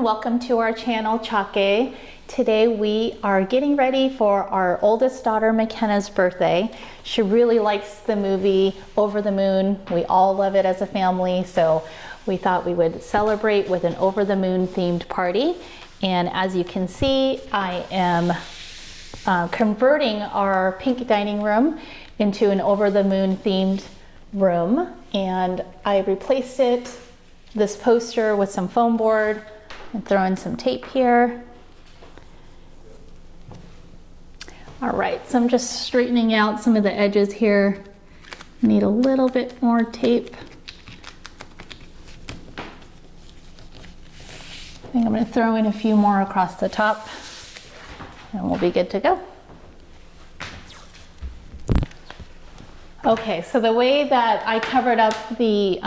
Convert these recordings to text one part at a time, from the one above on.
everyone, welcome to our channel, Chang'e. Today we are getting ready for our oldest daughter McKenna's birthday. She really likes the movie Over the Moon. We all love it as a family, so we thought we would celebrate with an Over the Moon themed party. And as you can see, I am converting our pink dining room into an Over the Moon themed room, and I replaced this poster with some foam board and throw in some tape here. All right, so I'm just straightening out some of the edges here. Need a little bit more tape. I think I'm going to throw in a few more across the top and we'll be good to go. Okay, so the way that I covered up the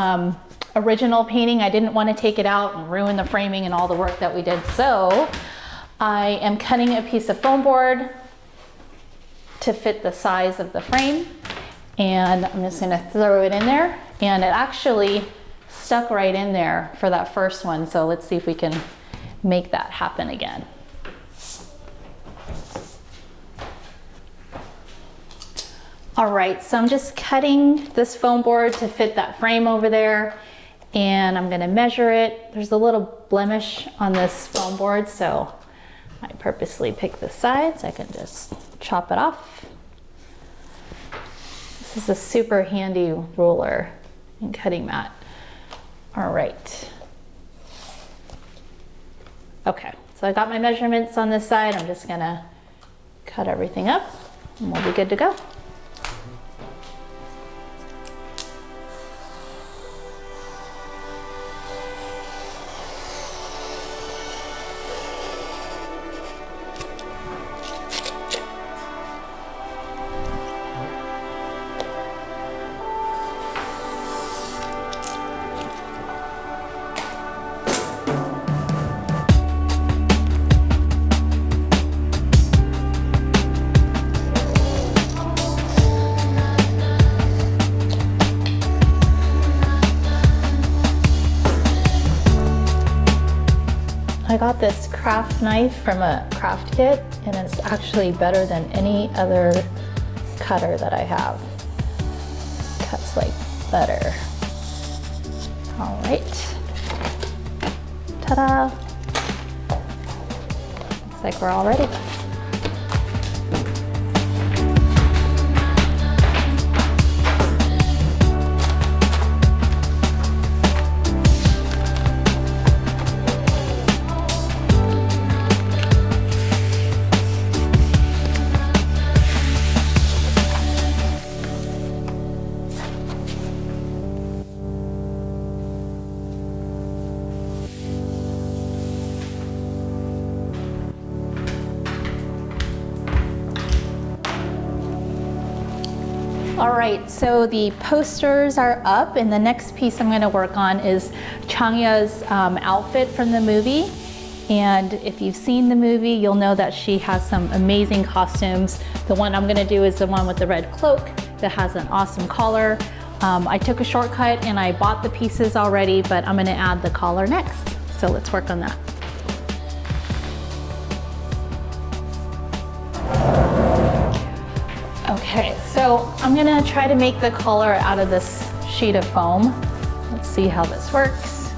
original painting, I didn't want to take it out and ruin the framing and all the work that we did. So I am cutting a piece of foam board to fit the size of the frame, and I'm just going to throw it in there, and it actually stuck right in there for that first one. So let's see if we can make that happen again. All right, so I'm just cutting this foam board to fit that frame over there, and I'm gonna measure it. There's a little blemish on this foam board, so I purposely picked the sides. I can just chop it off. This is a super handy ruler and cutting mat. All right. Okay, so I got my measurements on this side. I'm just gonna cut everything up and we'll be good to go. I got this craft knife from a craft kit, and it's actually better than any other cutter that I have. Cuts like butter. All right. Ta-da! Looks like we're all ready. All right, so the posters are up, and the next piece I'm going to work on is Chang'e's outfit from the movie. And if you've seen the movie, you'll know that she has some amazing costumes. The one I'm going to do is the one with the red cloak that has an awesome collar. I took a shortcut and I bought the pieces already, but I'm going to add the collar next. So let's work on that. Okay, so I'm gonna try to make the collar out of this sheet of foam. Let's see how this works.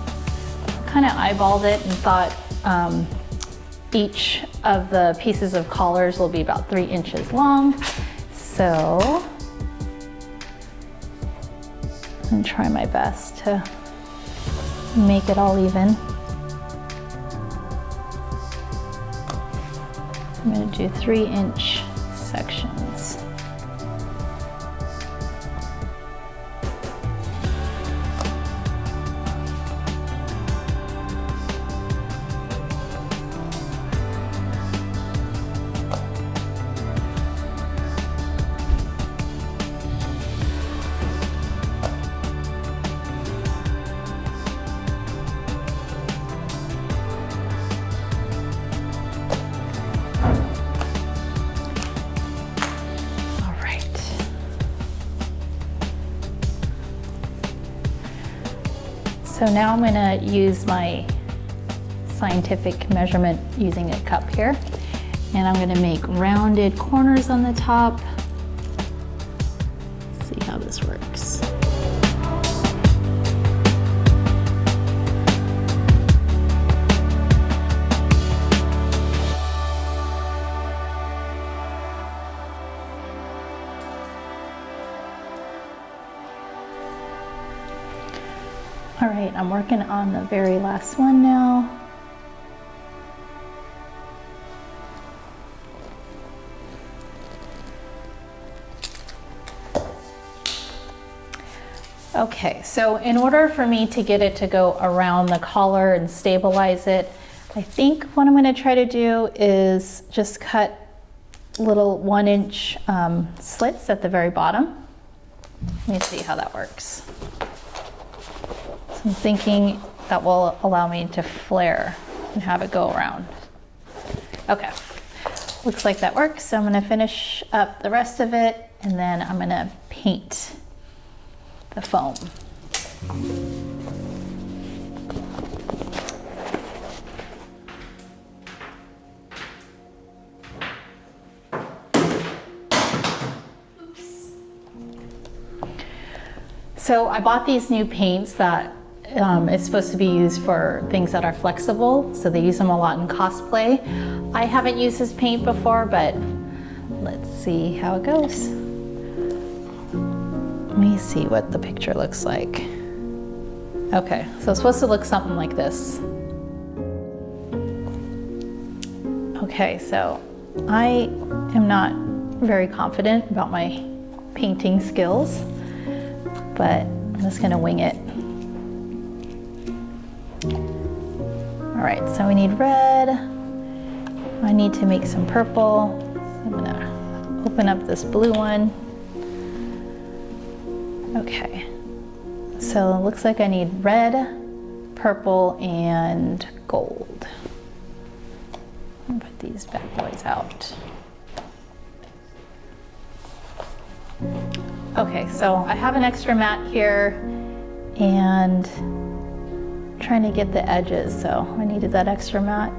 Kind of eyeballed it and thought each of the pieces of collars will be about 3 inches long. So I'm gonna try my best to make it all even. I'm gonna do 3-inch sections. So now I'm gonna use my scientific measurement using a cup here. And I'm gonna make rounded corners on the top. Let's see how this works. All right, I'm working on the very last one now. Okay, so in order for me to get it to go around the collar and stabilize it, I think what I'm going to try to do is just cut little 1-inch slits at the very bottom. Let me see how that works. So I'm thinking that will allow me to flare and have it go around. Okay, looks like that works. So I'm going to finish up the rest of it, and then I'm going to paint the foam. Oops. So I bought these new paints that is supposed to be used for things that are flexible. So they use them a lot in cosplay. I haven't used this paint before, but let's see how it goes. Let me see what the picture looks like. Okay, so it's supposed to look something like this. Okay, so I am not very confident about my painting skills, but I'm just gonna wing it. All right, so we need red. I need to make some purple. So I'm gonna open up this blue one. Okay, so it looks like I need red, purple, and gold. I'll put these bad boys out. Okay, so I have an extra mat here and I'm trying to get the edges, so I needed that extra mat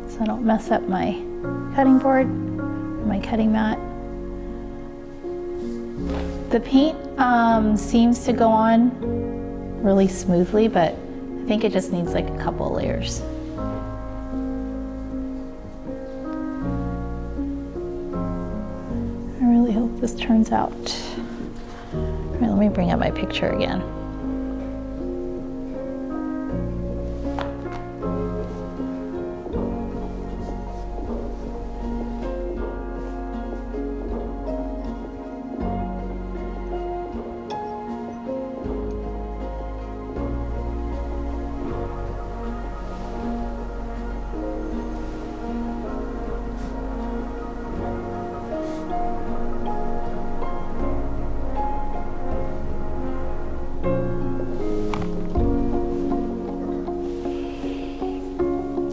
so I don't mess up my cutting board, my cutting mat. The paint seems to go on really smoothly, but I think it just needs like a couple layers. I really hope this turns out. All right, let me bring up my picture again.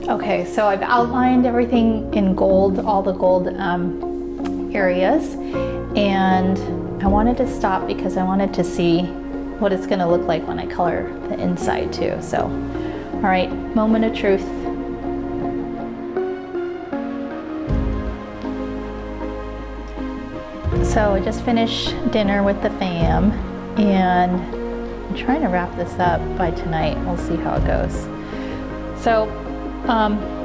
Okay, so I've outlined everything in gold, all the gold areas, and I wanted to stop because I wanted to see what it's gonna look like when I color the inside too. So, all right, moment of truth. So I just finished dinner with the fam, and I'm trying to wrap this up by tonight. We'll see how it goes. So,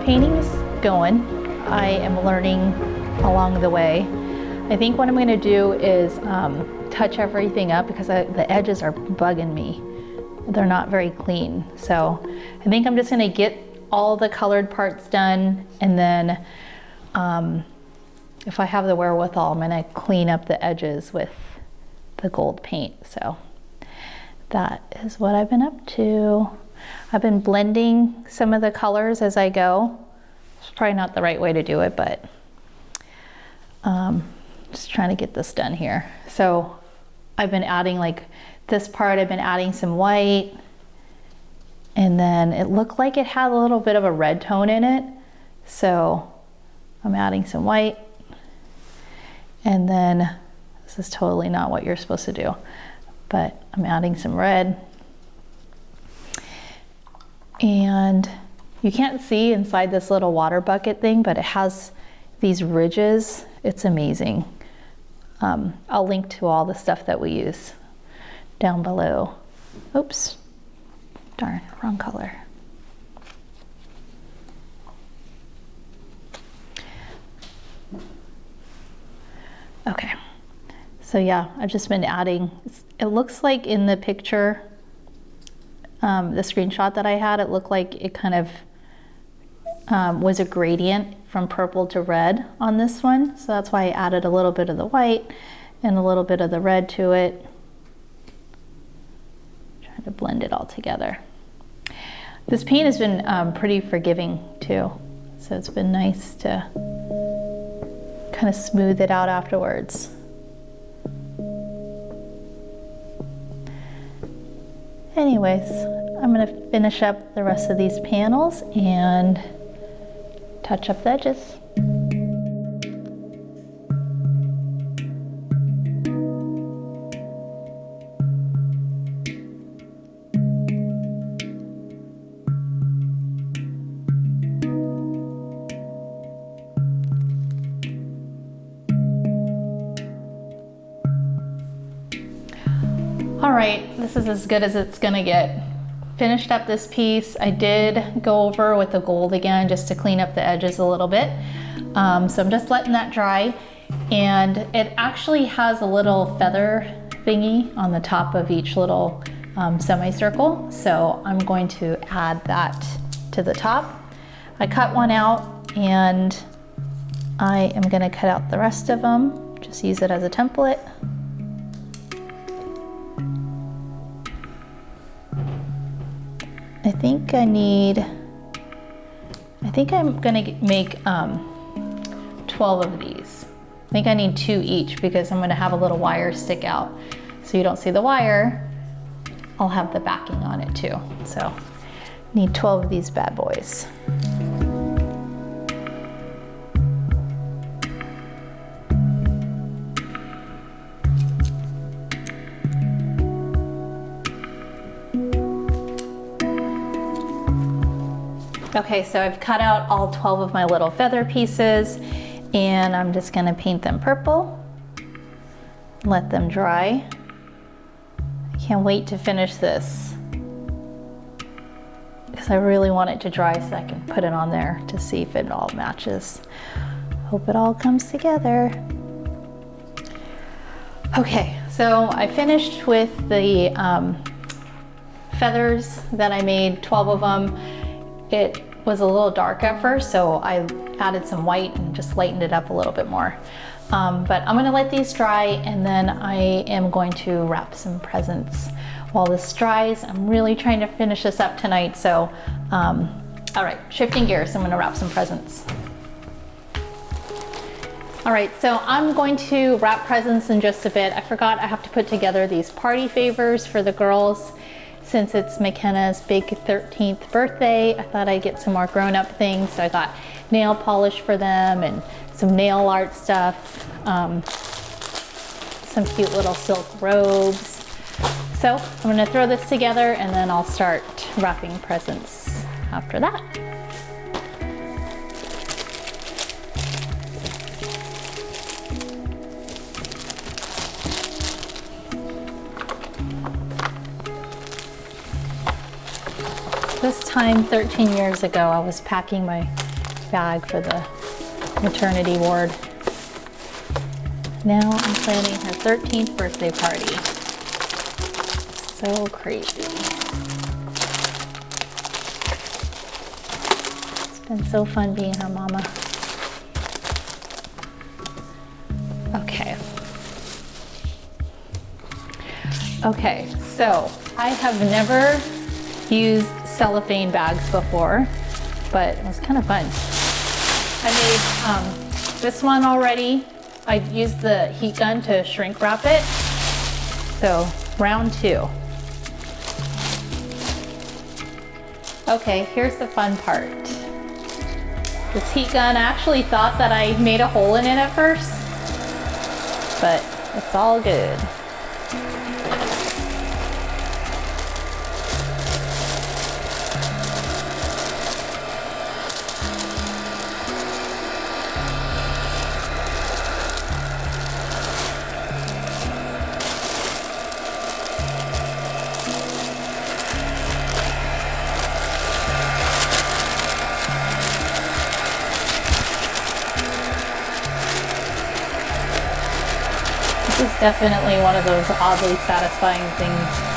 painting's going. I am learning along the way. I think what I'm going to do is touch everything up because the edges are bugging me. They're not very clean. So I think I'm just going to get all the colored parts done, and then if I have the wherewithal, I'm going to clean up the edges with the gold paint. So that is what I've been up to. I've been blending some of the colors as I go. It's probably not the right way to do it, but just trying to get this done here. So I've been adding, like this part, I've been adding some white, and then it looked like it had a little bit of a red tone in it. So I'm adding some white, and then this is totally not what you're supposed to do, but I'm adding some red. And You can't see inside this little water bucket thing, but it has these ridges. It's amazing. I'll link to all the stuff that we use down below. Oops, darn, wrong color. Okay, so yeah, I've just been adding, it looks like in the picture, the screenshot that I had, it looked like it kind of was a gradient from purple to red on this one. So that's why I added a little bit of the white and a little bit of the red to it. Trying to blend it all together. This paint has been pretty forgiving too. So it's been nice to kind of smooth it out afterwards. Anyways, I'm gonna finish up the rest of these panels and touch up the edges. All right, this is as good as it's gonna get. Finished up this piece. I did go over with the gold again just to clean up the edges a little bit. So I'm just letting that dry. And it actually has a little feather thingy on the top of each little semicircle. So I'm going to add that to the top. I cut one out and I am gonna cut out the rest of them. Just use it as a template. I think I'm gonna make 12 of these. I think I need 2 each because I'm gonna have a little wire stick out. So you don't see the wire, I'll have the backing on it too. So need 12 of these bad boys. Okay, so I've cut out all 12 of my little feather pieces and I'm just gonna paint them purple, let them dry. I can't wait to finish this because I really want it to dry so I can put it on there to see if it all matches. Hope it all comes together. Okay, so I finished with the feathers that I made, 12 of them. It was a little dark at first, so I added some white and just lightened it up a little bit more. But I'm gonna let these dry and then I am going to wrap some presents while this dries. I'm really trying to finish this up tonight, so all right, shifting gears, I'm gonna wrap some presents. All right, so I'm going to wrap presents in just a bit. I forgot I have to put together these party favors for the girls. Since it's McKenna's big 13th birthday, I thought I'd get some more grown-up things. So I got nail polish for them and some nail art stuff, some cute little silk robes. So I'm gonna throw this together and then I'll start wrapping presents after that. This time 13 years ago, I was packing my bag for the maternity ward. Now I'm planning her 13th birthday party. So crazy. It's been so fun being her mama. Okay. Okay, so I have never used cellophane bags before, but it was kind of fun. I made this one already. I used the heat gun to shrink wrap it. So round 2. Okay, here's the fun part. This heat gun, I actually thought that I made a hole in it at first, but it's all good. This is definitely one of those oddly satisfying things.